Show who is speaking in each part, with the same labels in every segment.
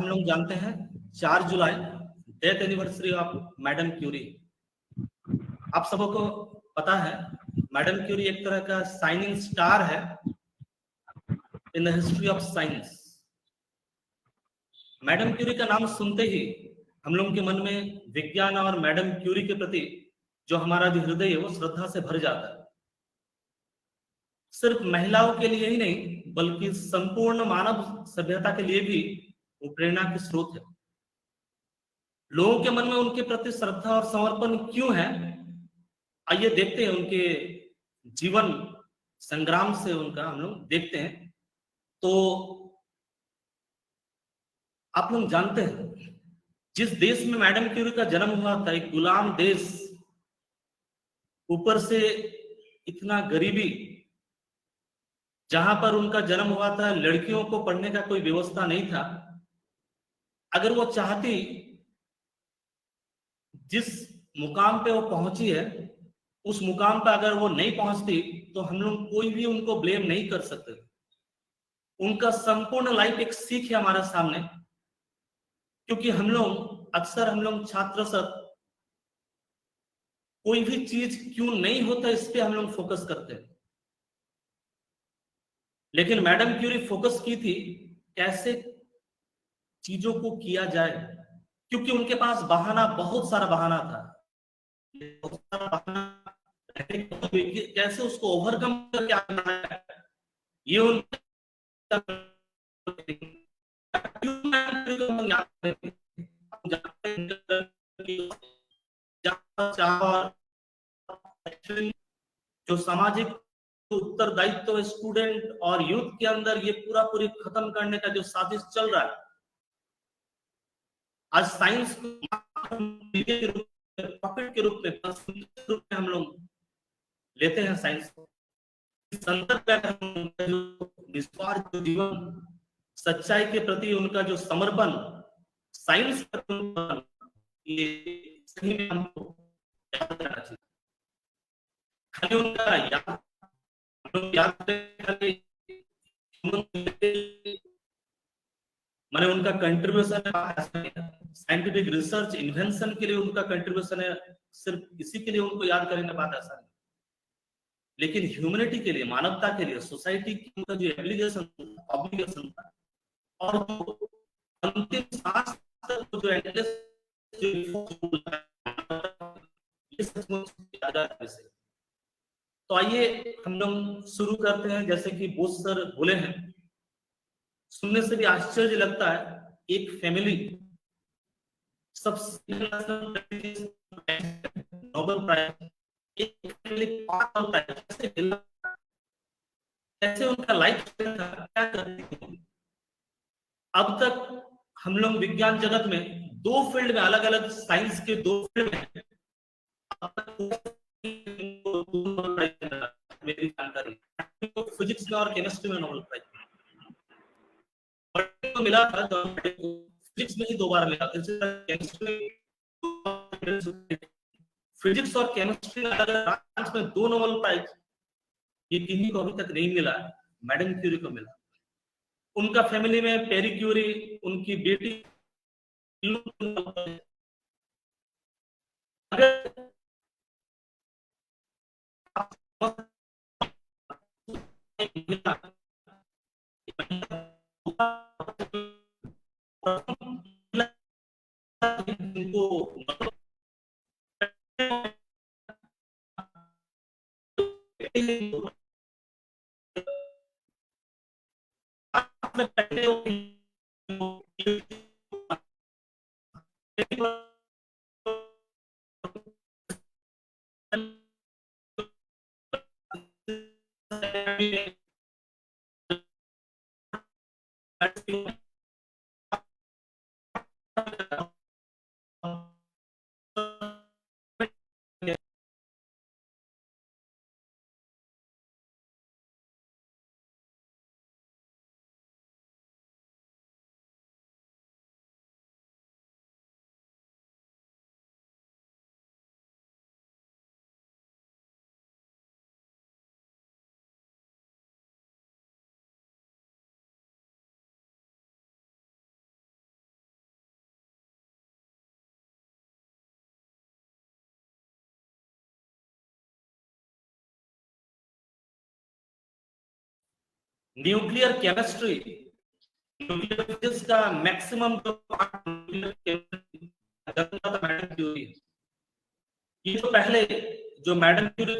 Speaker 1: हम लोग जानते हैं 4 जुलाई death anniversary of madam Curie. आप सबों को पता है मैडम क्यूरी एक तरह का शाइनिंग स्टार है in the history of science. Madam Curie का नाम सुनते ही हम लोगों के मन में विज्ञान और मैडम क्यूरी के प्रति जो हमारा जो हृदय है वो श्रद्धा से भर जाता है। सिर्फ महिलाओं के लिए ही नहीं बल्कि संपूर्ण मानव सभ्यता के लिए भी वो प्रेरणा के स्रोत है। लोगों के मन में उनके प्रति श्रद्धा और समर्पण क्यों है, आइए देखते हैं उनके जीवन संग्राम से उनका हम लोग देखते हैं। तो आप लोग जानते हैं जिस देश में मैडम क्यूरी का जन्म हुआ था, एक गुलाम देश, ऊपर से इतना गरीबी, जहां पर उनका जन्म हुआ था लड़कियों को पढ़ने का कोई व्यवस्था नहीं था। अगर वो चाहती, जिस मुकाम पे वो पहुंची है उस मुकाम पे अगर वो नहीं पहुंचती तो हम लोग कोई भी उनको ब्लेम नहीं कर सकते। उनका संपूर्ण लाइफ एक सीख है हमारे सामने, क्योंकि हम लोग छात्र सब कोई भी चीज क्यों नहीं होता इस पे हम लोग फोकस करते हैं, लेकिन मैडम क्यूरी फोकस की थी कैसे चीजों को किया जाए, क्योंकि उनके पास बहाना, बहुत सारा बहाना था। बहुत सारा बहाना कैसे उसको ओवरकम करके आना है, ये उनका जो सामाजिक उत्तरदायित्व स्टूडेंट और यूथ के अंदर ये पूरा पूरी खत्म करने का जो साजिश चल रहा है। आज साइंस को के रूप में, पॉकेट के रूप में हम लोग लेते हैं साइंस को। संदर्भ में जो निस्वार्थ जीवन, सच्चाई के प्रति उनका जो समर्पण, साइंस पर ये सही में हमको याद करना चाहिए। खाली उनका याद मैंने उनका कंट्रीब्यूशन साइंटिफिक रिसर्च इन्वेंशन के लिए उनका कंट्रीब्यूशन है, सिर्फ इसी के लिए उनको याद करेंगे बात ऐसा नहीं, लेकिन ह्यूमैनिटी के लिए, मानवता के लिए, सोसाइटी की उनका जो ऑब्लिगेशन था और जो अंतिम सांस तक जो एटलीस्ट ये सचमुच याद है। तो आइए हम लोग शुरू करते हैं। जैसे कि बोस सर बोले हैं, सुनने से भी आश्चर्य लगता है, एक फैमिली सबसे नोबेल प्राइज, एक फैमिली 5 नोबेल प्राइज कैसे मिला, कैसे उनका लाइफ था, क्या करती थी। अब तक हम लोग विज्ञान जगत में 2 फील्ड में, अलग अलग साइंस के 2 फील्ड में मेरी जानकारी, फिजिक्स में और केमिस्ट्री में नोबेल प्राइज तो मिला था। फिजिक्स में ही 2 बार मिला, फिजिक्स और केमिस्ट्री में अलग में 2 नोबेल प्राइज, ये किन्हीं को अभी तक नहीं मिला, मैडम क्यूरी को मिला। उनका फैमिली में पेरी क्यूरी, उनकी बेटी, अगर न्यूक्लियर केमिस्ट्री, न्यूक्लियर फिजिक्स का मैक्सिमम जो पार्ट मैडम क्यूरी। ये तो पहले जो मैडम क्यूरी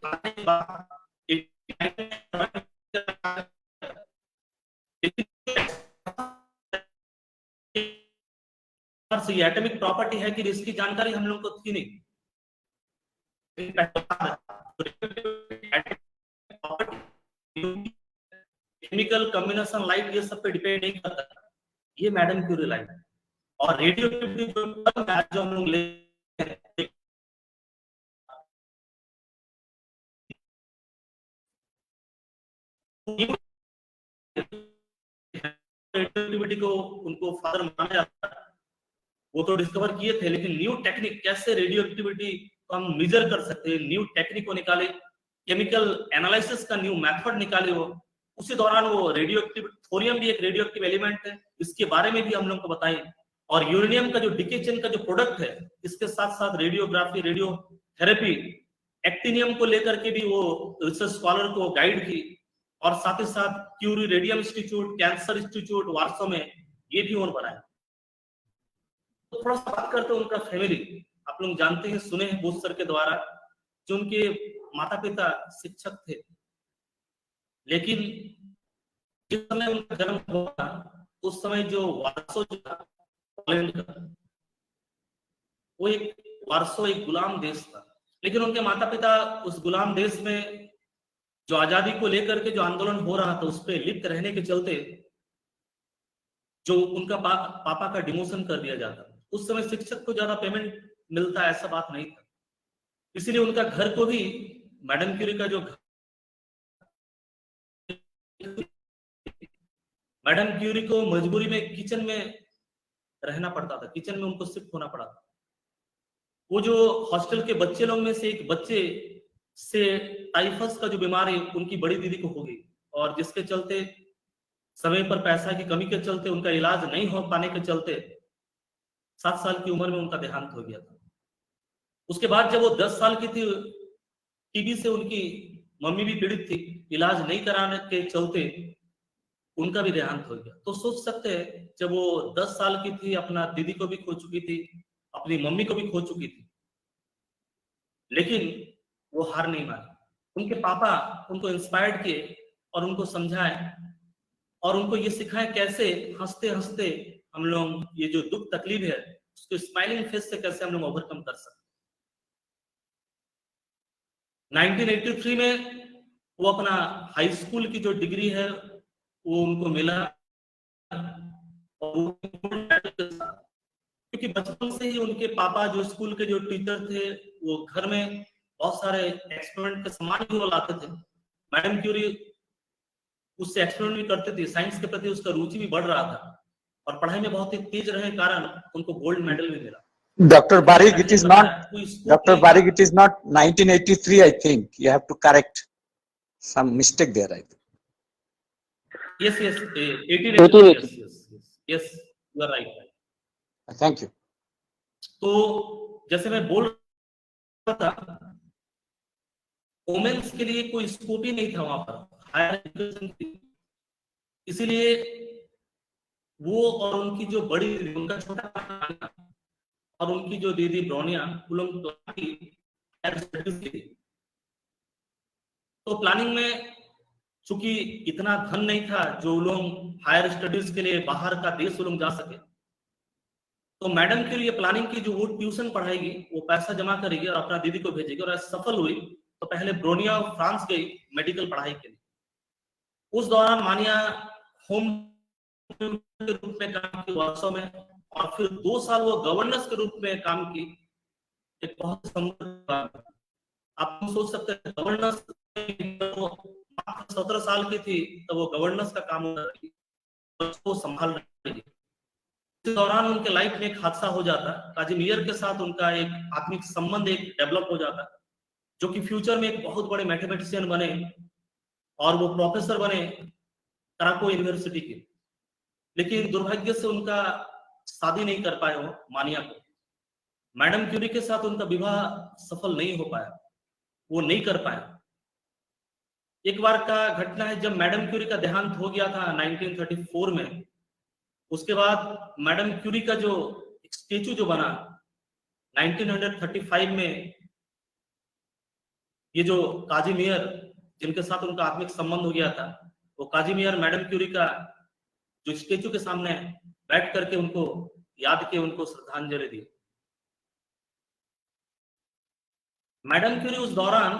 Speaker 1: आने के बाद ये एटॉमिक प्रॉपर्टी है कि इसकी जानकारी हम लोग को थी नहीं। केमिकल कॉम्बिनेशन लाइट ये सब पे डिपेंड नहीं करता, ये मैडम क्यूरी लाइट। और रेडियो जो हम लोग ले रेडियोएक्टिविटी को उनको फादर माना जाता है, वो तो डिस्कवर किए थे, लेकिन न्यू टेक्निक कैसे रेडियो एक्टिविटी को हम मेजर कर सकते हैं, न्यू टेक्निक को निकाले, केमिकल एनालिसिस का न्यू मेथड निकाले वो। उसी दौरान वो रेडियो एक्टिव, थोरियम भी एक रेडियो एक्टिव एलिमेंट है, इसके बारे में भी हम लोग को बताएं। और यूरेनियम का जो डिके चेन का जो प्रोडक्ट है, इसके साथ साथ रेडियोग्राफी, रेडियो थेरेपी, एक्टिनियम को लेकर के भी वो रिसर्च स्कॉलर को गाइड की। और साथ ही साथ Curie radium institute, cancer institute Warsaw में ये भी उन्होंने बनाया। तो थोड़ा सा बात करते हैं उनका फैमिली। आप लोग जानते हैं, सुने हैं बोस सर के द्वारा, जो उनके माता पिता शिक्षक थे, लेकिन जिस समय उनका जन्म हुआ उस समय जो वार्सो था पोलैंड का, वो एक वार्सो एक गुलाम देश था। लेकिन उनके माता पिता उस गुलाम देश में जो आजादी को लेकर के जो आंदोलन हो रहा था उस पर लिप्त रहने के चलते जो उनका पापा का डिमोशन कर दिया जाता। उस समय शिक्षक को ज्यादा पेमेंट मिलता, ऐसा बात नहीं था। इसीलिए उनका घर को भी मैडम क्यूरी का जो मैडम क्यूरी को मजबूरी में किचन में रहना पड़ता था, किचन में उनको शिफ्ट होना पड़ा था। वो जो हॉस्टल के बच्चे लोग में से एक बच्चे से टाइफस का जो बीमारी उनकी बड़ी दीदी को हो गई, और जिसके चलते समय पर पैसा की कमी के चलते उनका इलाज नहीं हो पाने के चलते 7 साल की उम्र में उनका देहांत हो गया था। उसके बाद जब वो 10 साल की थी, टीबी से उनकी मम्मी भी पीड़ित थी, इलाज नहीं कराने के चलते उनका भी देहांत हो गया। तो सोच सकते हैं, जब वो 10 साल की थी, अपना दीदी को भी खो चुकी थी, अपनी मम्मी को भी खो चुकी थी, लेकिन वो हार नहीं मानी। उनके पापा उनको इंस्पायर्ड किए और उनको समझाए और उनको ये सिखाए कैसे हंसते हंसते हम लोग ये जो दुख तकलीफ है उसको स्माइलिंग फेस से कैसे हम लोग ओवरकम कर सकते। 1983 में वो अपना हाई स्कूल की जो डिग्री है वो उनको मिला, और क्योंकि बचपन से ही उनके पापा जो स्कूल के जो टीचर थे वो घर में बहुत सारे एक्सपेरिमेंट के सामान भी वो लाते थे। मैडम क्यूरी उससे एक्सपेरिमेंट भी करते थे, साइंस के प्रति उसका रुचि भी बढ़ रहा था और पढ़ाई में बहुत ही तेज रहने के कारण उनको गोल्ड मेडल भी मिला।
Speaker 2: Dr. Barik, it is not, Dr. Barik, it is not 1983, I think. You have to correct some mistake there, I think.
Speaker 1: Yes, 1883, yes, you are right.
Speaker 2: Thank you.
Speaker 1: तो जैसे मैं बोल रहा था, वुमेन्स के लिए कोई स्कोप ही नहीं था वहां पर हायर एजुकेशन की, इसीलिए वो और उनकी जो बड़ी उनका छोटा और उनकी जो दीदी ब्रोनिया, तो प्लानिंग में चूंकि इतना धन नहीं था जो लोग हायर स्टडीज के लिए बाहर का देश लोग जा सके, तो मैडम के लिए प्लानिंग की जो वो ट्यूशन पढ़ाएगी, वो पैसा जमा करेगी और अपना दीदी को भेजेगी। और सफल हुई तो पहले ब्रोनिया फ्रांस गई मेडिकल पढ़ाई के लिए। उस दौरान मानिया होम के रूप में काम की वार्सो में, और फिर 2 साल वो गवर्नर्स के रूप में काम की। एक बहुत समृद्ध, आप सोच सकते हैं गवर्नर्स 17 साल की थी तो वो गवर्नर्स का काम उसको संभाल रही। इस दौरान उनके लाइफ में एक हादसा हो जाता, काजिमियर के साथ उनका एक आत्मिक संबंध एक डेवलप हो जाता, जो कि फ्यूचर में एक बहुत बड़े मैथमेटिशियन बने और वो प्रोफेसर बने कराको यूनिवर्सिटी के। लेकिन दुर्भाग्य से उनका शादी नहीं कर पाए वो मानिया को। मैडम क्यूरी के साथ उनका विवाह सफल नहीं हो पाया, वो नहीं कर पाया। एक बार का घटना है जब मैडम क्यूरी का देहांत हो गया था 1934 में। उसके बाद मैडम क्यूरी का जो स्टेचू जो बना 1935 में, ये जो काजीमियर जिनके साथ उनका आत्मिक संबंध हो गया था, वो काजीमियर मैडम क्यूरी का जो स्टेचू के सामने बैठ करके उनको याद किए, उनको श्रद्धांजलि दी। मैडम क्यूरी उस दौरान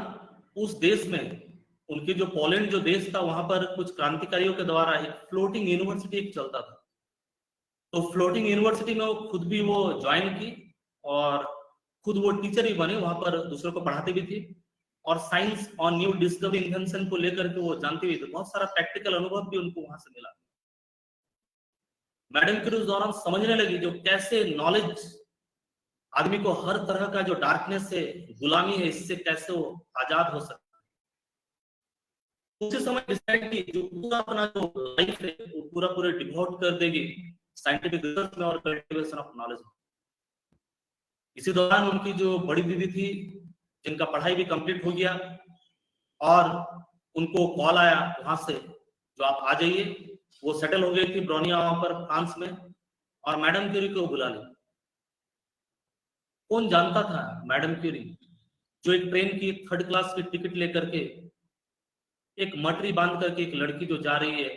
Speaker 1: उस देश में, उनके जो पोलैंड जो देश था, वहां पर कुछ क्रांतिकारियों के द्वारा एक फ्लोटिंग यूनिवर्सिटी एक चलता था। तो फ्लोटिंग यूनिवर्सिटी में वो खुद भी वो ज्वाइन की और खुद वो टीचर भी बने, वहां पर दूसरों को पढ़ाती भी थी और साइंस और न्यू डिस्कवरी इन्वेंशन को लेकर के वो जानती भी थी। बहुत सारा प्रैक्टिकल अनुभव भी उनको वहां से मिला। मैडम क्यूरी उस दौरान समझने लगी जो कैसे नॉलेज आदमी को हर तरह का जो डार्कनेस से गुलामी है, इससे कैसे वो आजाद हो सकता है। उसी समय डिसाइड की जो पूरा अपना जो लाइफ है वो पूरा डिवोट कर देगी साइंटिफिक रिसर्च में और कल्टीवेशन ऑफ नॉलेज में। इसी दौरान उनकी जो बड़ी दीदी थी, जिनका पढ़ाई भी कंप्लीट हो गया, और उनको कॉल आया वहां से जो आप आ जाइए। वो सेटल हो गई थी ब्रोनिया वहां पर फ्रांस में, और मैडम क्यूरी को बुला ली। कौन जानता था मैडम क्यूरी जो एक ट्रेन की 3rd क्लास की टिकट लेकर के एक मटरी बांध करके एक लड़की जो जा रही है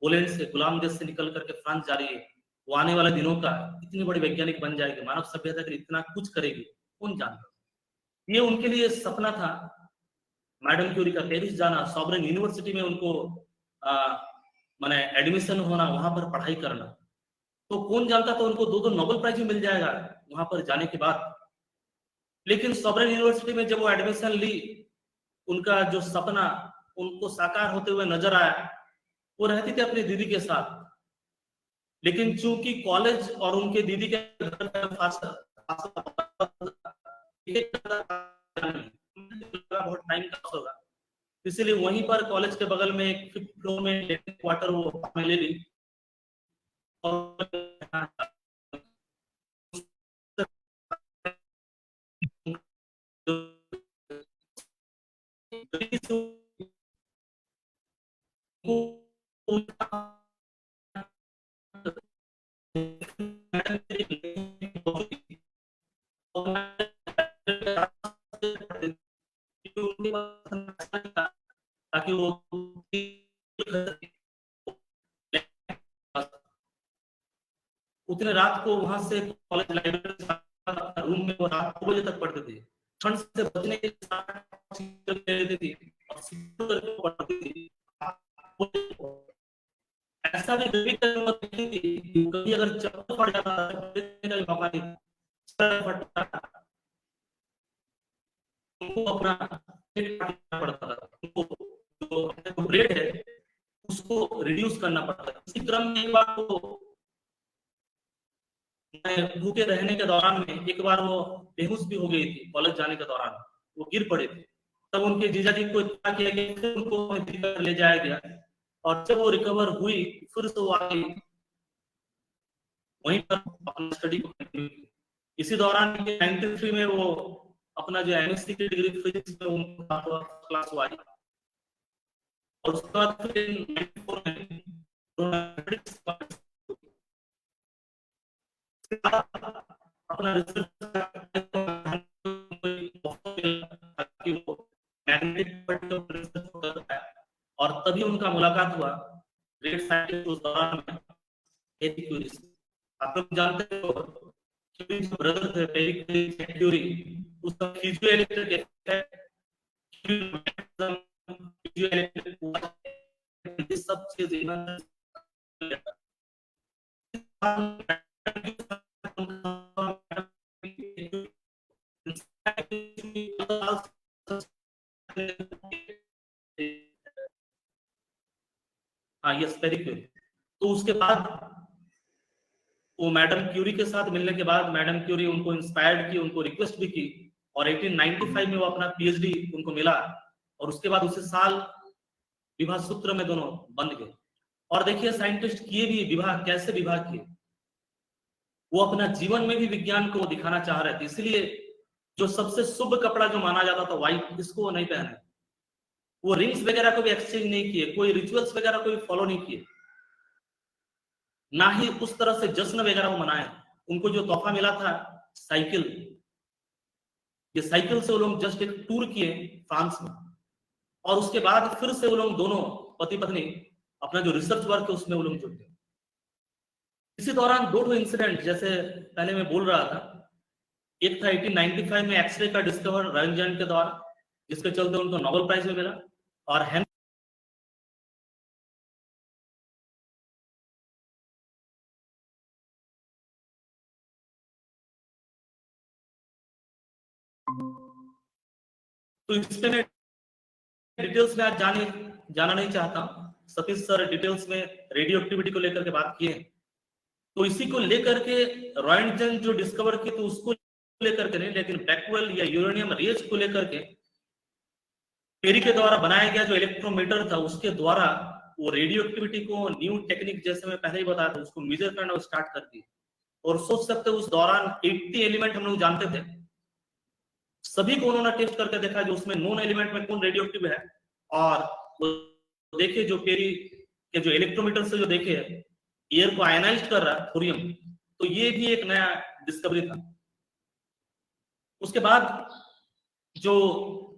Speaker 1: पोलैंड से, गुलाम देश से निकल करके फ्रांस जा रही है, वो आने वाले दिनों का इतनी बड़ी वैज्ञानिक बन जाएगी, मानव सभ्यता के लिए इतना कुछ करेगी, कौन जानता। ये उनके लिए सपना था मैडम क्यूरी का, पेरिस जाना, सॉवरेन यूनिवर्सिटी में उनको माने एडमिशन होना, वहां पर पढ़ाई करना। तो कौन जानता था उनको 2 नोबेल प्राइज भी मिल जाएगा वहां पर जाने के बाद। लेकिन सॉवरेन यूनिवर्सिटी में जब वो एडमिशन ली, उनका जो सपना उनको साकार होते हुए नजर आया। वो रहती थी अपनी दीदी के साथ, लेकिन चूंकि कॉलेज और उनके दीदी के घर में बहुत टाइम का होगा, इसीलिए वहीं पर कॉलेज के बगल में एक 5th फ्लोर में क्वार्टर वो ले ली। और ताकि वो उतने रात को वहां से कॉलेज लाइब्रेरी रूम में वो रात 2 बजे तक पढ़ते थे। ठंड से बचने के लेती थी और पढ़ती थी। ऐसा भी कभी अगर चप्पल फट जाता का मौका नहीं उनको अपना पड़ता था, जो ब्रेड है उसको रिड्यूस करना पड़ता था। इसी क्रम में एक बार वो भूखे रहने के दौरान में एक बार वो बेहोश भी हो गई थी। कॉलेज जाने के दौरान वो गिर पड़े थे। तब उनके जीजा जी को इतना किया कि उनको ले जाया गया, और जब वो रिकवर हुई फिर से वो आ गई, वहीं पर अपना स्टडी को कंटिन्यू किया। इसी दौरान 93 में वो अपना जो एमएससी की डिग्री फिजिक्स में उनको क्लास हुआ, और उसके बाद फिर 94 में अपना रिसर्च और तभी उनका मुलाकात हुआ ग्रेट साइंटिस्ट उस दौरान में एरी क्यूरी। आप लोग जानते हो क्यूरी जो ब्रदर थे पेरी क्यूरी, उसका पीजोइलेक्ट्रिक इफेक्ट, ये सब चीजें हाँ यस पेरी क्यूरी। तो उसके बाद वो मैडम क्यूरी के साथ मिलने के बाद मैडम क्यूरी उनको इंस्पायर्ड की, उनको रिक्वेस्ट भी की, और 1895 में वो अपना पीएचडी उनको मिला, और उसके बाद उसी साल विवाह सूत्र में दोनों बंध गए। और देखिए साइंटिस्ट किए भी विवाह, कैसे विवाह किए, वो अपना जीवन में भी विज्ञान को दिखाना चाह रहे थे। इसलिए जो सबसे शुभ कपड़ा जो माना जाता था व्हाइट, इसको वो नहीं पहने, वो रिंग्स वगैरह को भी एक्सचेंज नहीं किए, कोई रिचुअल्स वगैरह को भी फॉलो नहीं किए, ना ही उस तरह से जश्न वगैरह वो मनाए। उनको जो तोहफा मिला था साइकिल, ये साइकिल से वो लोग जस्ट एक टूर किए फ्रांस में, और उसके बाद फिर से वो लोग दोनों पति पत्नी अपना जो रिसर्च वर्क है उसमें वो लोग जुट गए। इसी दौरान दो इंसिडेंट, जैसे पहले मैं बोल रहा था, एक था 1895 में एक्सरे का डिस्कवर रंजन के द्वारा, जिसके चलते उनको नोबेल प्राइज में मिला, और तो इसमें मैं डिटेल्स में आज जाना नहीं चाहता हूं। सतीश सर डिटेल्स में रेडियो एक्टिविटी को लेकर के बात किए, तो इसी को लेकर के रॉयंटन जो डिस्कवर की तो उसको लेकर के नहीं, लेकिन बैकवेल या यूरेनियम रेज को लेकर के पेरी के द्वारा बनाया गया जो इलेक्ट्रोमीटर था उसके द्वारा वो रेडियो एक्टिविटी को न्यू टेक्निक, जैसे मैं पहले ही बताया था, उसको मेजर करना स्टार्ट कर दी। और सोच सकते उस दौरान 80 एलिमेंट हम लोग जानते थे, सभी को उन्होंने टेस्ट करके देखा जो उसमें नॉन एलिमेंट में कौन रेडियो एक्टिव है, और वो देखे जो पेरी के जो इलेक्ट्रोमीटर से जो देखे एयर को आयनाइज कर रहा है थोरियम, तो ये भी एक नया डिस्कवरी था। उसके बाद जो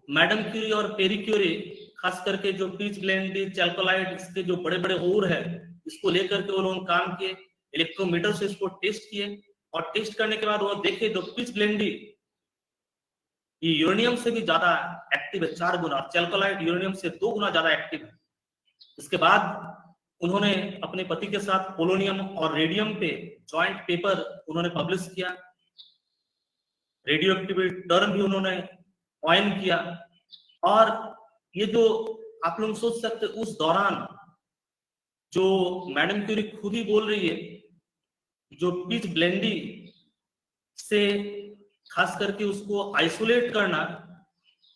Speaker 1: मैडम क्यूरी और पेरी क्यूरी, खास करके जो पीच ब्लेंडी चैल्कोलाइट, इसके जो बड़े बड़े ओर है, इसको लेकर के वो लोग काम किए, इलेक्ट्रोमीटर से इसको टेस्ट किए, और टेस्ट करने के बाद वो देखे जो पीच ब्लेंडी ये यूरेनियम से भी ज्यादा एक्टिव है 4 गुना, और चैल्कोलाइट यूरेनियम से 2 गुना ज्यादा एक्टिव है। इसके बाद उन्होंने अपने पति के साथ पोलोनियम और रेडियम पे जॉइंट पेपर उन्होंने पब्लिश किया, रेडियो एक्टिविटी टर्म भी उन्होंने कॉइन किया। और ये जो आप लोग सोच सकते उस दौरान जो मैडम क्यूरी खुद ही बोल रही है, जो पिच ब्लेंडी से खास करके उसको आइसोलेट करना,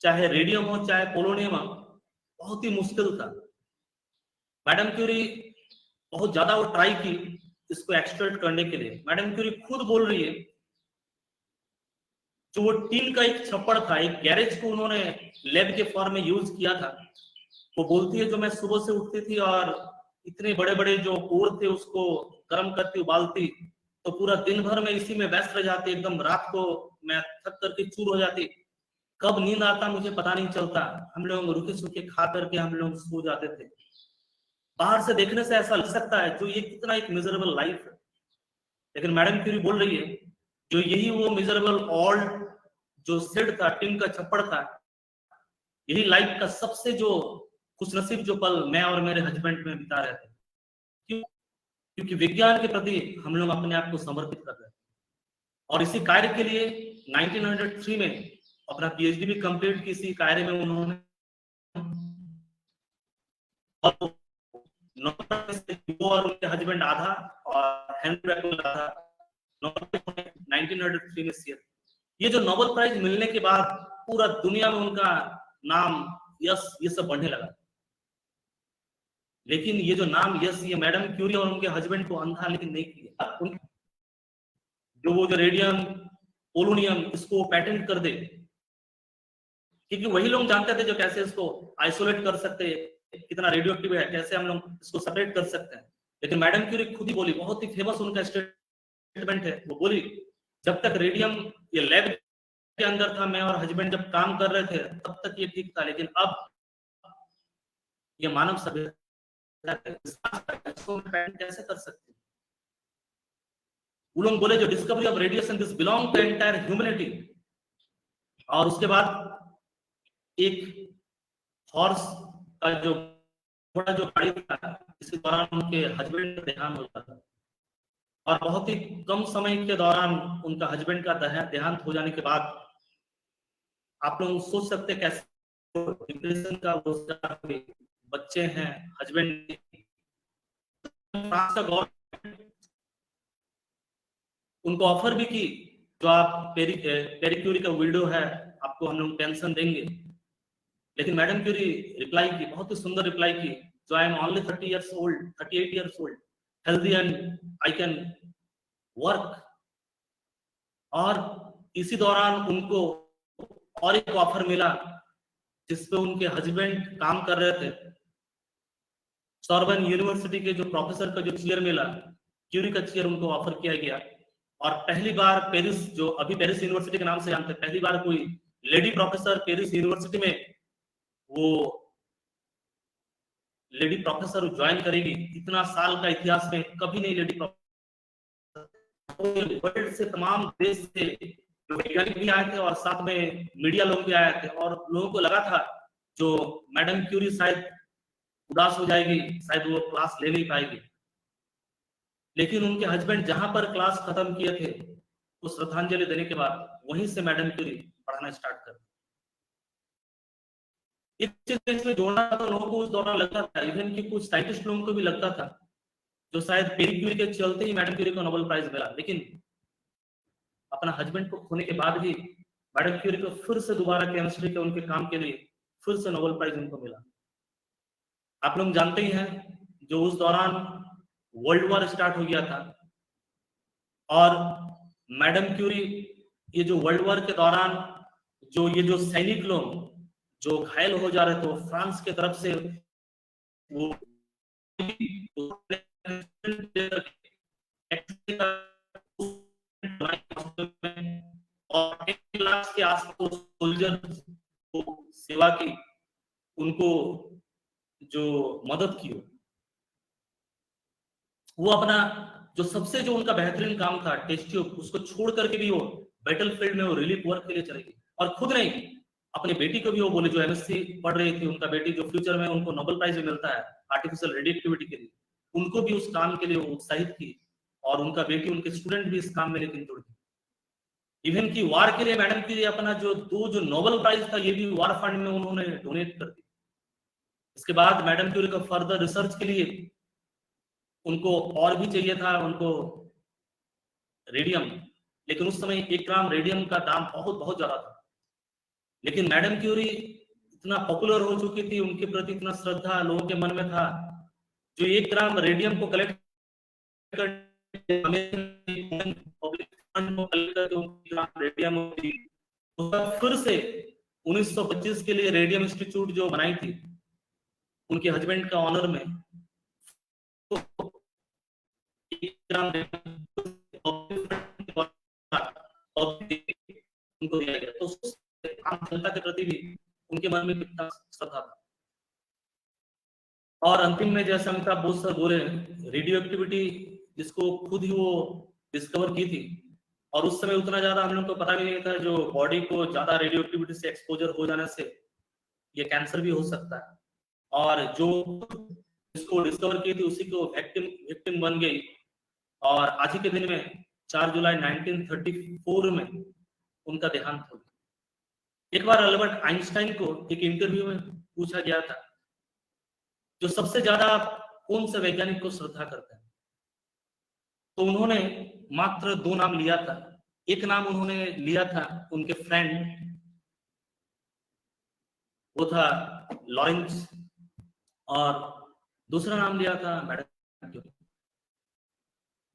Speaker 1: चाहे रेडियम हो चाहे पोलोनियम हो, बहुत ही मुश्किल था। मैडम क्यूरी बहुत ज्यादा वो ट्राई की इसको एक्सट्रैक्ट करने के लिए। मैडम क्यूरी खुद बोल रही है जो वो टीन का एक छप्पड़ था, एक गैरेज को उन्होंने लैब के फॉर्म में यूज किया था। वो बोलती है जो मैं सुबह से उठती थी और इतने बड़े बड़े जो ओर थे उसको गर्म करती उबालती, तो पूरा दिन भर में इसी में व्यस्त रह जाती, एकदम रात को मैं थक करके चूर हो जाती, कब नींद आता मुझे पता नहीं चलता, हम लोग रुके सूखे खा करके हम लोग सो जाते थे। बाहर से देखने से ऐसा लग सकता है जो ये कितना एक मिजरेबल लाइफ है, लेकिन मैडम क्यूरी बोल रही है जो यही वो मिजरेबल ओल्ड जो शेड था, टिन का छप्पड़ था, यही लाइफ का सबसे जो खुशनसीब जो पल मैं और मेरे हस्बैंड में बिता रहे थे। क्यों? क्योंकि विज्ञान के प्रति हम लोग अपने आप को समर्पित कर रहे थे, और इसी कार्य के लिए 1903 में अपना पीएचडी भी कंप्लीट की इसी कार्य में उन्होंने। और उनके हस्बैंड आधा और हेनरी बैकवेल आधा 1903 में शेयर। ये जो नोबेल प्राइज मिलने के बाद पूरा दुनिया में उनका नाम, यश, ये सब बढ़ने लगा। लेकिन ये जो नाम यश, ये मैडम क्यूरी और उनके हस्बैंड को अंधा लेकिन नहीं किया। जो वो जो रेडियम पोलोनियम इसको पेटेंट कर दे, क्योंकि वही लोग जानते थे जो कैसे इसको आइसोलेट कर सकते हैं, कितना रेडियो एक्टिव है, कैसे हम लोग इसको सेपरेट कर सकते हैं। लेकिन मैडम क्यूरी खुद ही बोली, बहुत ही फेमस उनका स्टेटमेंट है, वो बोली जब तक रेडियम ये लैब के अंदर था, मैं और हस्बैंड जब काम कर रहे थे तब तक ये ठीक था, लेकिन अब ये मानव सभ्यता कैसे कर सकते। वो लोग बोले जो discovery of radiation this belong to entire humanity. और उसके बाद एक हॉर्स का जो घोड़ा जो गाड़ी था, इसके दौरान उनके हस्बैंड का देहांत हो जाता है, और बहुत ही कम समय के दौरान उनका हस्बैंड का देहांत हो जाने के बाद आप लोग सोच सकते हैं कैसे डिप्रेशन का बच्चे हैं, हस्बैंड। फ्रांस का गवर्नमेंट उनको ऑफर भी की जो आप पेरी क्यूरी का विडो है, आपको हम लोग पेंशन देंगे। लेकिन मैडम क्यूरी रिप्लाई की, बहुत ही सुंदर रिप्लाई की, जो I am only 38 years old, healthy and I can work। और इसी दौरान उनको और एक ऑफर मिला जिसपे उनके हस्बैंड काम कर रहे थे। सॉर्बन यूनिवर्सिटी के जो प्रोफेसर का जो चेयर मिला, क्यूरी का चेयर उनको ऑफर किया गया। और पहली बार पेरिस, जो अभी पेरिस यूनिवर्सिटी के नाम से जानते हैं, पहली बार कोई लेडी प्रोफेसर पेरिस यूनिवर्सिटी में वो लेडी प्रोफेसर ज्वाइन करेगी। इतना साल का इतिहास में कभी नहीं लेडी प्रोफेसर। वर्ल्ड से, तमाम देश से वैज्ञानिक भी आए थे और साथ में मीडिया लोग भी आए थे, और लोगों को लगा था जो मैडम क्यूरी शायद उदास हो जाएगी, शायद वो क्लास ले नहीं पाएगी। लेकिन उनके हस्बैंड जहां पर क्लास खत्म किए थे, तो श्रद्धांजलि देने के बाद वहीं से मैडम क्यूरी पढ़ाना स्टार्ट कर। इस चीज में जोड़ना तो लोगों को उस दौरान लगता था, इवन कि कुछ साइंटिस्ट लोगों को भी लगता था, जो शायद पेरी क्यूरी के चलते ही मैडम क्यूरी को नोबेल प्राइज मिला। लेकिन अपना हस्बैंड को खोने के बाद भी मैडम क्यूरी को फिर से दोबारा केमिस्ट्री के उनके काम के लिए फिर से नोबेल प्राइज उनको मिला। आप लोग जानते ही हैं, जो उस दौरान वर्ल्ड वॉर स्टार्ट हो गया था, और मैडम क्यूरी ये जो वर्ल्ड वॉर के दौरान जो ये जो सैनिक लोग जो घायल हो जा रहे थे, तो फ्रांस के तरफ से वो और 1 लाख के आसपास सोल्जर को सेवा की, उनको जो मदद की, वो अपना जो सबसे जो उनका बेहतरीन काम था टेस्ट ट्यूब, उसको छोड़ करके भी वो बैटलफील्ड में वो रिलीफ वर्क के लिए चलेगी। और खुद नहीं, अपनी बेटी को भी वो बोले, जो एमएससी पढ़ रही थी, उनका बेटी जो फ्यूचर में उनको नोबेल प्राइज भी मिलता है आर्टिफिशियल रेडिएक्टिविटी के लिए, उनको भी उस काम के लिए वो उत्साहित की, और उनका बेटी, उनके स्टूडेंट भी इस काम में लेकिन जुड़ गए। इवन की वार के लिए मैडम के लिए अपना जो जो नोबेल प्राइज था, ये भी वार फंड में उन्होंने डोनेट कर दिया। इसके बाद मैडम क्यूरी को फर्दर रिसर्च के लिए उनको और भी चाहिए था, उनको रेडियम, लेकिन उस समय 1 ग्राम रेडियम का दाम बहुत ज्यादा था। लेकिन मैडम क्यूरी इतना पॉपुलर हो चुकी थी, उनके प्रति इतना श्रद्धा लोगों के मन में था, जो 1 ग्राम रेडियम को कलेक्ट कर रेडियम फिर से 1925 के लिए रेडियम इंस्टीट्यूट जो बनाई थी उनके हस्बैंड का ऑनर में, तो 1 ग्राम उनको दिया गया। तो आम जनता के प्रति भी उनके मन में कितना श्रद्धा था। और अंतिम में जैसे अमिताभ बोस सर बोले, रेडियो एक्टिविटी जिसको खुद ही वो डिस्कवर की थी, और उस समय उतना ज्यादा हम लोग को पता भी नहीं था, जो बॉडी को ज्यादा रेडियो एक्टिविटी से एक्सपोजर हो जाने से ये कैंसर भी हो सकता है। और जो इसको डिस्कवर की थी उसी को विक्टिम बन गई। और आज ही के दिन में 4 जुलाई 1934 में उनका देहांत हो गया। एक बार अल्बर्ट आइंस्टाइन को एक इंटरव्यू में पूछा गया था, जो सबसे ज्यादा कौन से वैज्ञानिक को श्रद्धा करते हैं, तो उन्होंने मात्र 2 नाम लिया था। एक नाम उन्होंने लिया था उनके फ्रेंड, वो था लॉरेंस, और दूसरा नाम लिया था मैडम क्यूरी।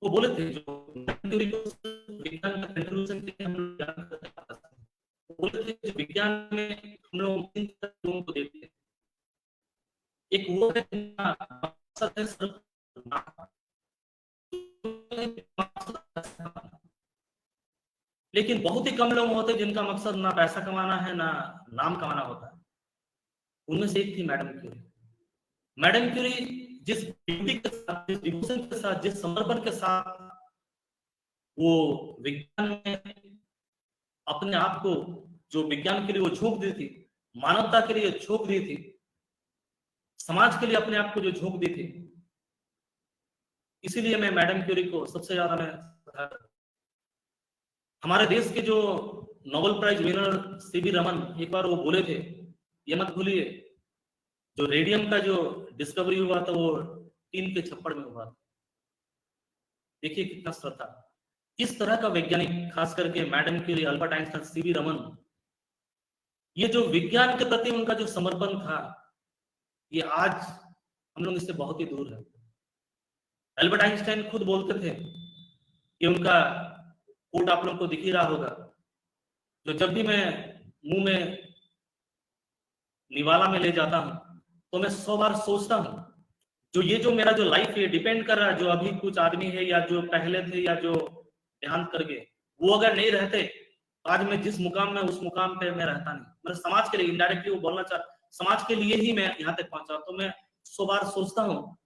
Speaker 1: वो बोले थे जो क्यूरी को विज्ञान का कंट्रीब्यूशन के लिए हम लोग जान करते हैं, वो बोले थे जो विज्ञान में हम लोग 3 लोगों को देखते हैं, एक वो है मकसद है सिर्फ, लेकिन बहुत ही कम लोग होते हैं जिनका मकसद ना पैसा कमाना है ना नाम कमाना होता है। उनमें से एक थी मैडम क्यूरी। मैडम क्यूरी जिस ड्यूटी के साथ, जिस डिवोशन के साथ, जिस समर्पण के साथ वो विज्ञान में अपने आप को, जो विज्ञान के लिए वो झोंक दी थी, मानवता के लिए झोंक दी थी, समाज के लिए अपने आप को जो झोंक दी थी, इसीलिए मैं मैडम क्यूरी को सबसे ज्यादा मैं, हमारे देश के जो Nobel prize winner C V Raman एक बार वो बोले थे, ये मत भूलिए जो रेडियम का जो डिस्कवरी हुआ था वो टीन के छप्पड़ में हुआ था। देखिए कितना श्रद्धा। इस तरह का वैज्ञानिक, खास करके madam Curie, Albert Einstein, C V Raman, ये जो विज्ञान के प्रति उनका जो समर्पण था, ये आज हम लोग इससे बहुत ही दूर है। अल्बर्ट आइंस्टाइन खुद बोलते थे कि उनका कोट आप लोग को दिख ही रहा होगा, जो जब भी मैं मुंह में निवाला में ले जाता हूँ तो मैं 100 बार सोचता हूँ, जो मेरा जो लाइफ है डिपेंड कर रहा है, जो अभी कुछ आदमी है या जो पहले थे या जो देहांत कर गए, वो अगर नहीं रहते तो आज मैं जिस मुकाम में उस मुकाम पे मैं रहता नहीं। मतलब समाज के लिए इनडायरेक्टली वो बोलना चाह, समाज के लिए ही मैं यहाँ तक पहुंचा। तो मैं 100 बार सोचता हूँ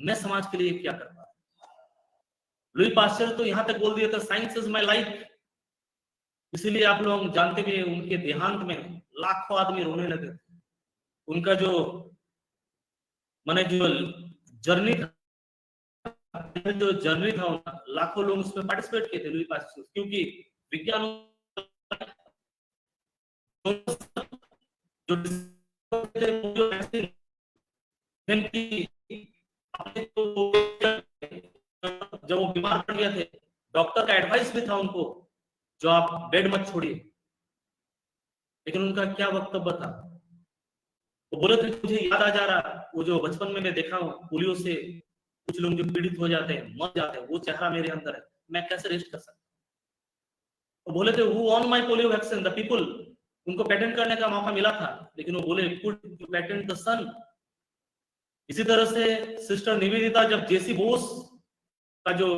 Speaker 1: मैं समाज के लिए क्या कर पा रहा। लुई पास्चर तो यहाँ तक बोल दिया था, साइंस इज माय लाइफ। इसीलिए आप लोग जानते भी उनके देहांत में लाखों आदमी रोने लगे थे। उनका जो माने जो जर्नी था उनका, लाखों लोग उसमें पार्टिसिपेट किए थे लुई पास्चर, क्योंकि विज्ञान जब वो बीमार पड़ गए थे, डॉक्टर का एडवाइस भी था उनको जो आप बेड मत छोड़िए, लेकिन उनका क्या वक्तव्य था, वो बोले थे मुझे याद आ जा रहा वो जो बचपन में मैं देखा हूँ पोलियो से कुछ लोग जो पीड़ित हो जाते हैं, मर जाते हैं, वो चेहरा मेरे अंदर है, मैं कैसे रेस्ट कर सकता। वो बोले थे who on my polio vaccine the people. उनको पेटेंट करने का मौका मिला था, लेकिन वो बोले कुड यू पेटेंट द सन। इसी तरह से सिस्टर निवेदिता जब जेसी बोस का जो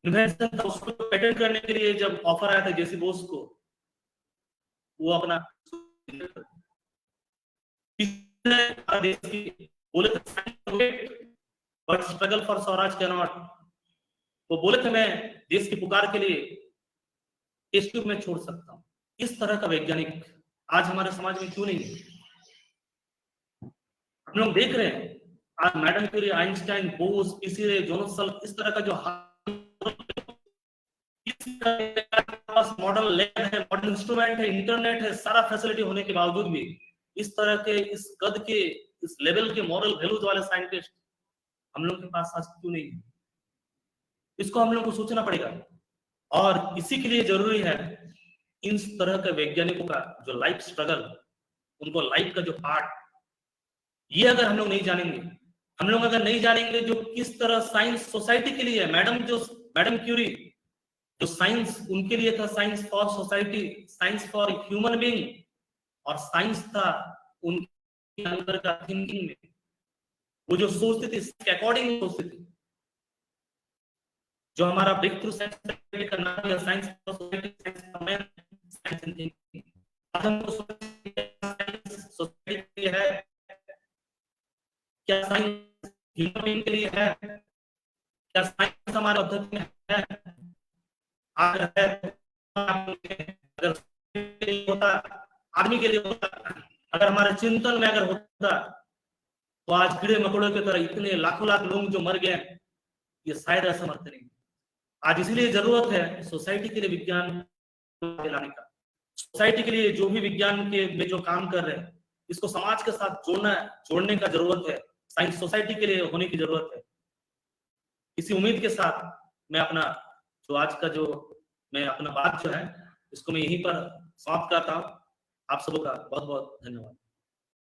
Speaker 1: इन्वेंशन था उसको पेटेंट करने के लिए जब ऑफर आया था जेसी बोस को, वो अपना देश की बोले थे but struggle for Swaraj can not. वो बोले थे मैं देश की पुकार के लिए टेस्ट ट्यूब में छोड़ सकता हूँ। इस तरह का वैज्ञानिक आज हमारे समाज में क्यों नहीं है? हम लोग देख रहे हैं आज madam Curie, Einstein, Bose, P C Ray, Jonas Salk, इस तरह का जो मॉडल लैब है, मॉडल इंस्ट्रूमेंट है, इंटरनेट है, सारा फैसिलिटी होने के बावजूद भी इस तरह के इस कद के इस लेवल के मॉरल वैल्यूज वाले साइंटिस्ट हम लोग के पास आज क्यों नहीं है? इसको हम लोग को सोचना पड़ेगा। और इसी के लिए जरूरी है इन तरह के वैज्ञानिकों का जो लाइफ स्ट्रगल, उनको लाइफ का जो पार्ट, ये अगर हम लोग नहीं जानेंगे, हम लोग अगर नहीं जानेंगे जो किस तरह साइंस सोसाइटी के लिए, मैडम क्यूरी जो साइंस उनके लिए था, science for society, science for human being, और साइंस था उनके अंदर का थिंकिंग में, वो जो सोचती थी इसके अकॉर्डिंग सोचती थी। जो हमारा ब्रेक थ्रू साइंस का नाम है science for society, science and thinking. Society के लिए है क्या, साइंस ह्यूमन बीइंग के लिए है क्या, साइंस हमारे पद्धति में है? अगर है अगर होता आदमी के लिए होता, अगर हमारे चिंतन में अगर होता तो आज कीड़े मकोड़ों की तरह इतने लाखों लाख लोग जो मर गए ये शायद असमर्थ नहीं। आज इसलिए जरूरत है सोसाइटी के लिए विज्ञान लाने का। सोसाइटी के लिए जो भी विज्ञान के में जो काम कर रहे हैं इसको समाज के साथ जोड़ने का जरूरत है, साइंस सोसाइटी के लिए होने की जरूरत है। इसी उम्मीद के साथ मैं अपना जो आज का जो मैं अपना बात जो है इसको मैं यहीं पर समाप्त करता हूँ। आप सबका बहुत बहुत धन्यवाद।